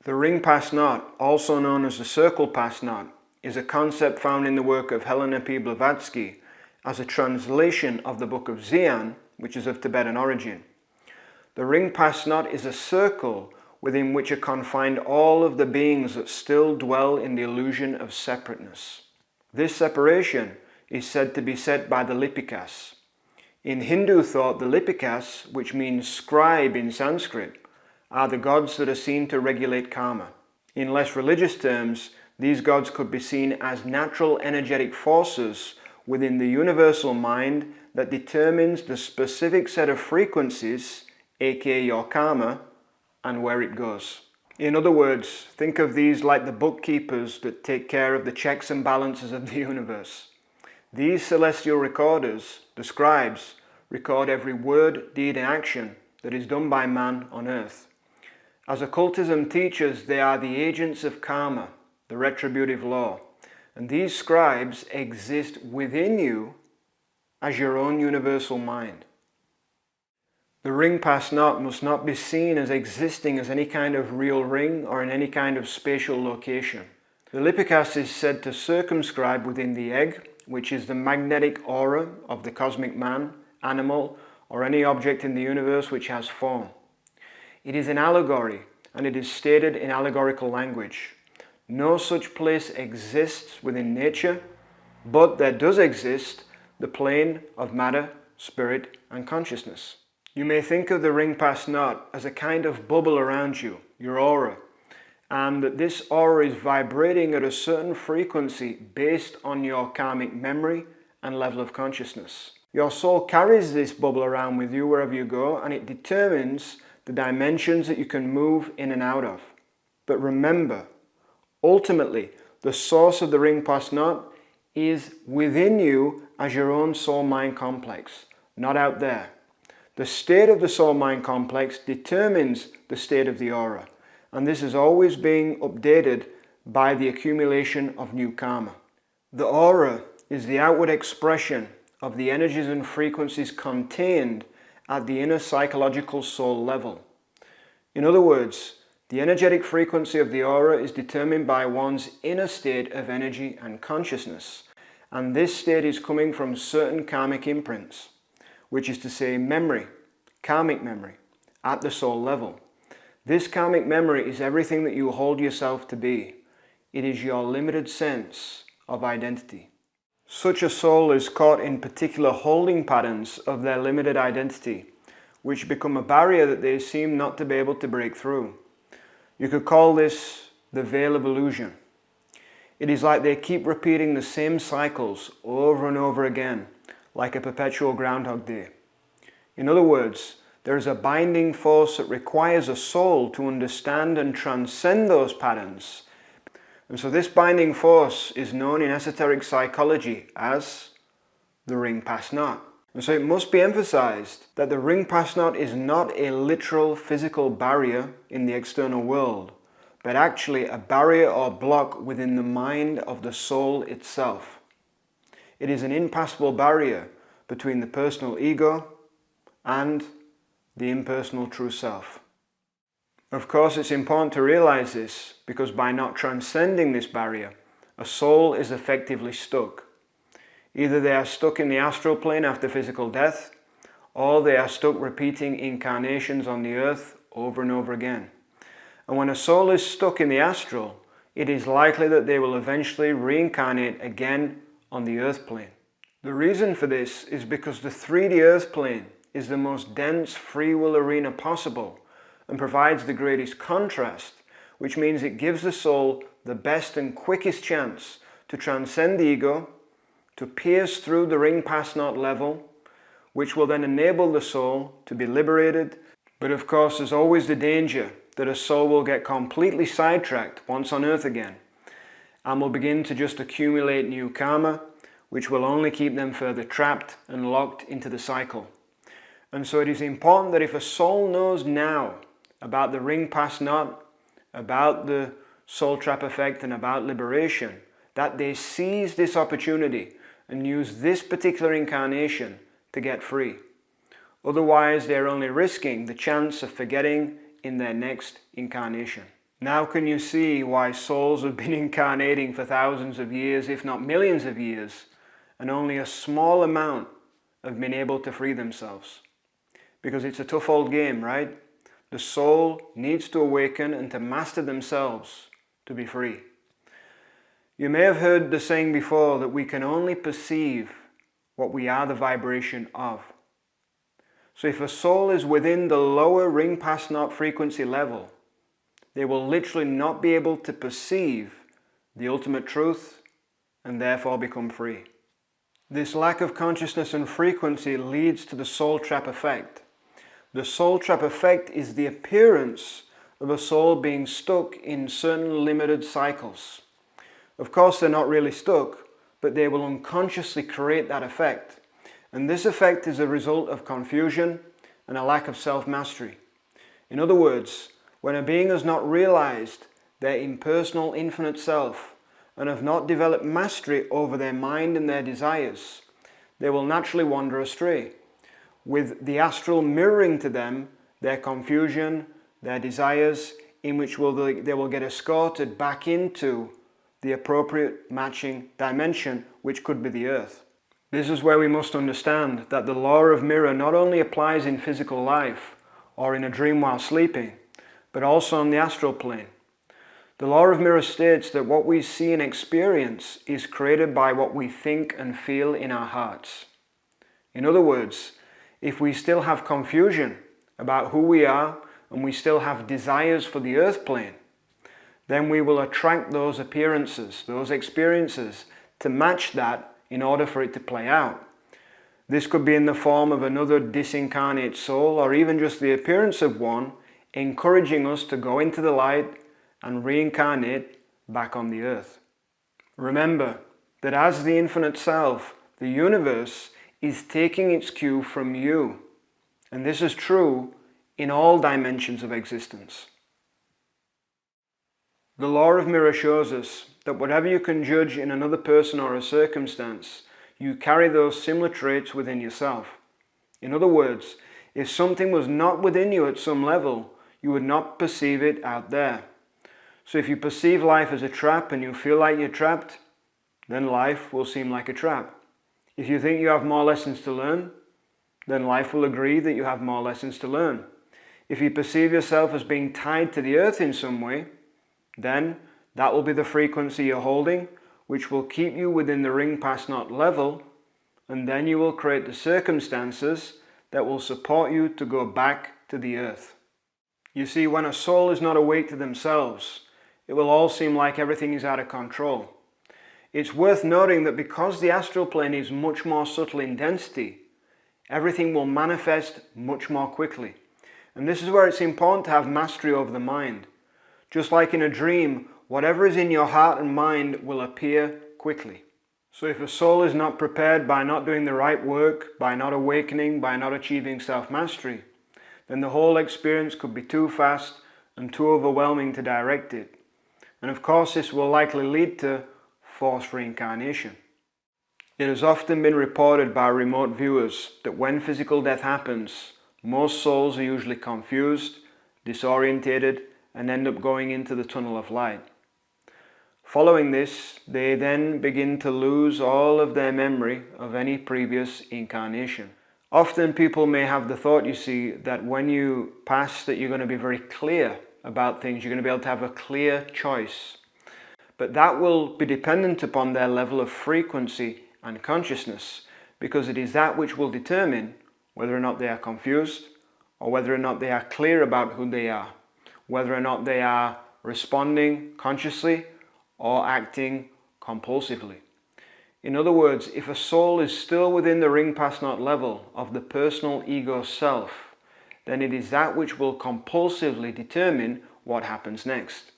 The ring pass knot, also known as the circle pass knot, is a concept found in the work of Helena P. Blavatsky as a translation of the Book of Xian, which is of Tibetan origin. The ring pass knot is a circle within which are confined all of the beings that still dwell in the illusion of separateness. This separation is said to be set by the Lipikas. In Hindu thought, the Lipikas, which means scribe in Sanskrit, are the gods that are seen to regulate karma. In less religious terms, these gods could be seen as natural energetic forces within the universal mind that determines the specific set of frequencies, aka your karma, and where it goes. In other words, think of these like the bookkeepers that take care of the checks and balances of the universe. These celestial recorders, the scribes, record every word, deed and action that is done by man on earth. As occultism teaches, they are the agents of karma, the retributive law, and these scribes exist within you as your own universal mind. The ring pass knot must not be seen as existing as any kind of real ring or in any kind of spatial location. The Lipikas is said to circumscribe within the egg, which is the magnetic aura of the cosmic man, animal, or any object in the universe which has form. It is an allegory, and it is stated in allegorical language. No such place exists within nature, but there does exist the plane of matter, spirit, and consciousness. You may think of the ring pass knot as a kind of bubble around you, your aura, and that this aura is vibrating at a certain frequency based on your karmic memory and level of consciousness. Your soul carries this bubble around with you wherever you go, and it determines the dimensions that you can move in and out of. But remember, ultimately, the source of the ring pass knot is within you as your own soul-mind complex, not out there. The state of the soul-mind complex determines the state of the aura, and this is always being updated by the accumulation of new karma. The aura is the outward expression of the energies and frequencies contained at the inner psychological soul level. In other words, the energetic frequency of the aura is determined by one's inner state of energy and consciousness, and this state is coming from certain karmic imprints, which is to say memory, karmic memory, at the soul level. This karmic memory is everything that you hold yourself to be. It is your limited sense of identity. Such a soul is caught in particular holding patterns of their limited identity, which become a barrier that they seem not to be able to break through. You could call this the veil of illusion. It is like they keep repeating the same cycles over and over again, like a perpetual Groundhog Day. In other words, there is a binding force that requires a soul to understand and transcend those patterns. And so this binding force is known in esoteric psychology as the ring pass knot. And so it must be emphasized that the ring pass knot is not a literal physical barrier in the external world, but actually a barrier or block within the mind of the soul itself. It is an impassable barrier between the personal ego and the impersonal true self. Of course, it's important to realize this because by not transcending this barrier, a soul is effectively stuck. Either they are stuck in the astral plane after physical death, or they are stuck repeating incarnations on the earth over and over again. And when a soul is stuck in the astral, it is likely that they will eventually reincarnate again on the earth plane. The reason for this is because the 3D earth plane is the most dense free will arena possible and provides the greatest contrast, which means it gives the soul the best and quickest chance to transcend the ego, to pierce through the ring pass knot level, which will then enable the soul to be liberated. But of course, there's always the danger that a soul will get completely sidetracked once on earth again and will begin to just accumulate new karma, which will only keep them further trapped and locked into the cycle. And so it is important that if a soul knows now about the ring pass knot, about the soul trap effect and about liberation, that they seize this opportunity and use this particular incarnation to get free. Otherwise, they're only risking the chance of forgetting in their next incarnation. Now can you see why souls have been incarnating for thousands of years, if not millions of years, and only a small amount have been able to free themselves? Because it's a tough old game, right? The soul needs to awaken and to master themselves to be free. You may have heard the saying before that we can only perceive what we are the vibration of. So if a soul is within the lower ring past naught frequency level, they will literally not be able to perceive the ultimate truth and therefore become free. This lack of consciousness and frequency leads to the soul trap effect. The soul trap effect is the appearance of a soul being stuck in certain limited cycles. Of course, they're not really stuck, but they will unconsciously create that effect. And this effect is a result of confusion and a lack of self-mastery. In other words, when a being has not realized their impersonal infinite self and have not developed mastery over their mind and their desires, they will naturally wander astray, with the astral mirroring to them their confusion, their desires, in which they will get escorted back into the appropriate matching dimension, which could be the earth. This is where we must understand that the law of mirror not only applies in physical life or in a dream while sleeping, but also on the astral plane. The law of mirror states that what we see and experience is created by what we think and feel in our hearts. In other words, if we still have confusion about who we are and we still have desires for the earth plane, then we will attract those appearances, those experiences, to match that in order for it to play out. This could be in the form of another disincarnate soul, or even just the appearance of one, encouraging us to go into the light and reincarnate back on the earth. Remember that as the infinite self, the universe is taking its cue from you. And this is true in all dimensions of existence. The law of mirror shows us that whatever you can judge in another person or a circumstance, you carry those similar traits within yourself. In other words, if something was not within you at some level, you would not perceive it out there. So if you perceive life as a trap and you feel like you're trapped, then life will seem like a trap. If you think you have more lessons to learn, then life will agree that you have more lessons to learn. If you perceive yourself as being tied to the earth in some way, then that will be the frequency you're holding, which will keep you within the ring past naught level, and then you will create the circumstances that will support you to go back to the earth. You see, when a soul is not awake to themselves, it will all seem like everything is out of control. It's worth noting that because the astral plane is much more subtle in density, everything will manifest much more quickly. And this is where it's important to have mastery over the mind. Just like in a dream, whatever is in your heart and mind will appear quickly. So if a soul is not prepared by not doing the right work, by not awakening, by not achieving self-mastery, then the whole experience could be too fast and too overwhelming to direct it. And of course, this will likely lead to forced reincarnation. It has often been reported by remote viewers that when physical death happens, most souls are usually confused, disorientated, and end up going into the tunnel of light. Following this, they then begin to lose all of their memory of any previous incarnation. Often people may have the thought, you see, that when you pass that you're going to be very clear about things, you're going to be able to have a clear choice. But that will be dependent upon their level of frequency and consciousness, because it is that which will determine whether or not they are confused or whether or not they are clear about who they are, whether or not they are responding consciously or acting compulsively. In other words, if a soul is still within the ring past naught level of the personal ego self, then it is that which will compulsively determine what happens next.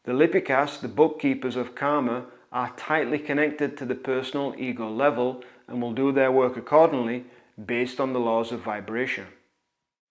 The Lipikas, the bookkeepers of karma, are tightly connected to the personal ego level and will do their work accordingly based on the laws of vibration.